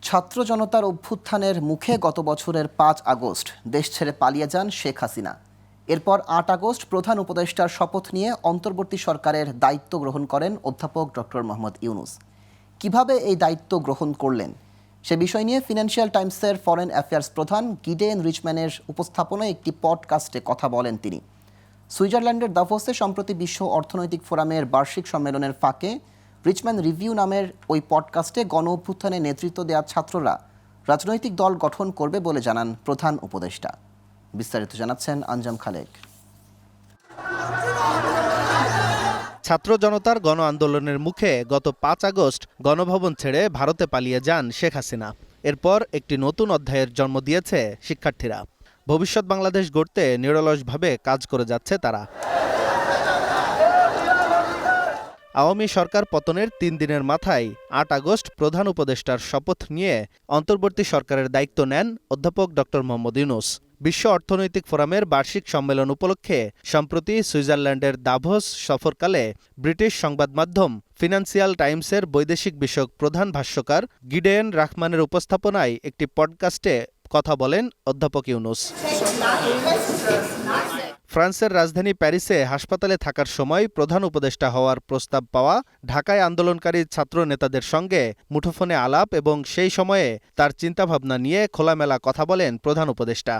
ছাত্র জনতার অভ্যুত্থানের মুখে গত বছরের ৫ আগস্ট দেশ ছেড়ে পালিয়ে যান শেখ হাসিনা। এরপর ৮ আগস্ট প্রধান উপদেষ্টার শপথ নিয়ে অন্তর্বর্তী সরকারের দায়িত্ব গ্রহণ করেন অধ্যাপক ডক্টর মোহাম্মদ ইউনূস। কিভাবে এই দায়িত্ব গ্রহণ করলেন সে বিষয় নিয়ে ফিনান্সিয়াল টাইমসের ফরেন অ্যাফেয়ার্স প্রধান গিডেন রিচম্যানের উপস্থাপনায় একটি পডকাস্টে কথা বলেন তিনি। সুইজারল্যান্ডের দাভোসে সম্প্রতি বিশ্ব অর্থনৈতিক ফোরামের বার্ষিক সম্মেলনের ফাঁকে রিচম্যান রিভিউ নামের ওই পডকাস্টে গণ অভ্যুত্থানে নেতৃত্ব দেওয়া ছাত্ররা রাজনৈতিক দল গঠন করবে বলে জানান প্রধান উপদেষ্টা। বিস্তারিত জানাচ্ছেন আঞ্জাম খালেক। ছাত্র জনতার গণ আন্দোলনের মুখে গত ৫ আগস্ট গণভবন ছেড়ে ভারতে পালিয়ে যান শেখ হাসিনা। এরপর একটি নতুন অধ্যায়ের জন্ম দিয়েছে শিক্ষার্থীরা। ভবিষ্যৎ বাংলাদেশ গড়তে নিরলসভাবে কাজ করে যাচ্ছে তারা। আওয়ামী সরকার পতনের ৩ দিনের মাথায় ৮ আগস্ট প্রধান উপদেষ্টার শপথ নিয়ে অন্তর্বর্তী সরকারের দায়িত্ব নেন অধ্যাপক ডক্টর মোহাম্মদ ইউনূস। বিশ্ব অর্থনৈতিক ফোরামের বার্ষিক সম্মেলন উপলক্ষে সম্প্রতি সুইজারল্যান্ডের দাভোস সফরকালে ব্রিটিশ সংবাদ মাধ্যম ফিনান্সিয়াল টাইমসের বৈদেশিক বিষয়ক প্রধান ভাষ্যকার গিডেন রাখমানের উপস্থাপনায় একটি পডকাস্টে কথা বলেন অধ্যাপক ইউনূস। ফ্রান্সের রাজধানী প্যারিসে হাসপাতালে থাকার সময় প্রধান উপদেষ্টা হওয়ার প্রস্তাব পাওয়া, ঢাকায় আন্দোলনকারী ছাত্র নেতাদের সঙ্গে মুঠোফোনে আলাপ এবং সেই সময়ে তার চিন্তাভাবনা নিয়ে খোলামেলা কথা বলেন প্রধান উপদেষ্টা।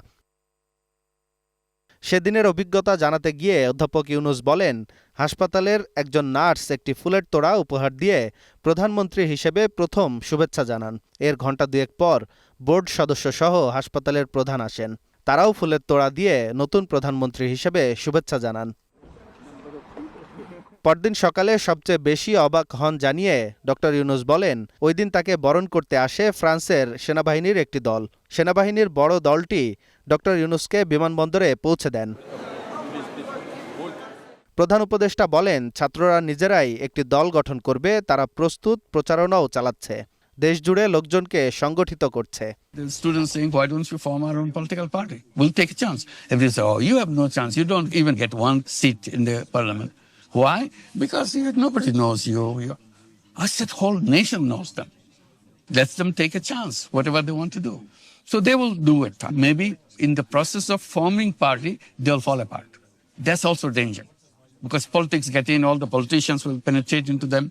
সেদিনের অভিজ্ঞতা জানাতে গিয়ে অধ্যাপক ইউনূস বলেন, হাসপাতালের একজন নার্স একটি ফুলের তোড়া উপহার দিয়ে প্রধানমন্ত্রী হিসেবে প্রথম শুভেচ্ছা জানান। এর ঘণ্টা দুয়েক পর বোর্ড সদস্যসহ হাসপাতালের প্রধান আসেন। তারাও ফুলের তোড়া দিয়ে নতুন প্রধানমন্ত্রী হিসেবে শুভেচ্ছা জানান। পরদিন সকালে সবচেয়ে বেশি অবাক হন জানিয়ে ডক্টর ইউনূস বলেন, ওই দিন তাকে বরণ করতে আসে ফ্রান্সের সেনাবাহিনীর একটি দল। সেনাবাহিনীর বড় দলটি ডক্টর ইউনূসকে বিমানবন্দরে পৌঁছে দেন। প্রধান উপদেষ্টা বলেন, ছাত্ররা নিজেরাই একটি দল গঠন করবে, তারা প্রস্তুত, প্রচারণাও চালাচ্ছে, দেশ জুড়ে লোকজনকে সংগঠিত করছে। The students saying, why don't you form our own political party? We'll take a chance. If they say, oh, you have no chance, you don't even get one seat in the parliament. Why? Because nobody knows you. I said, whole nation knows them. Let them take a chance, whatever they want to do. So they will do it. Maybe in the process of forming party, they'll fall apart. That's also danger. Because politics get in, all the politicians will penetrate into them.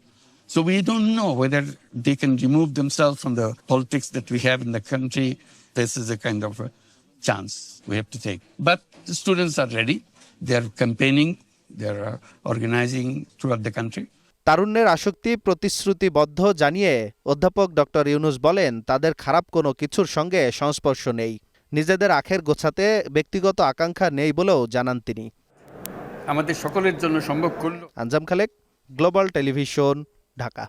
So we don't know whether they can remove themselves from the politics that we have in the country. This is a kind of a chance we have to take. But the students are ready. They are campaigning. They are organizing throughout the country. তারুণ্যের আসক্তি প্রতিশ্রুতিবদ্ধ জানিয়ে অধ্যাপক doctor Yunus বলেন, তাদের খারাপ কোনো কিছুর সঙ্গে সংস্পর্শ নেই। নিজেদের আখের গোছাতে ব্যক্তিগত আকাঙ্ক্ষা নেই বলেও জানান তিনি। আমাদের সকলের জন্য সম্ভব করল। আঞ্জাম খালেক, গ্লোবাল টেলিভিশন, ঢাকা।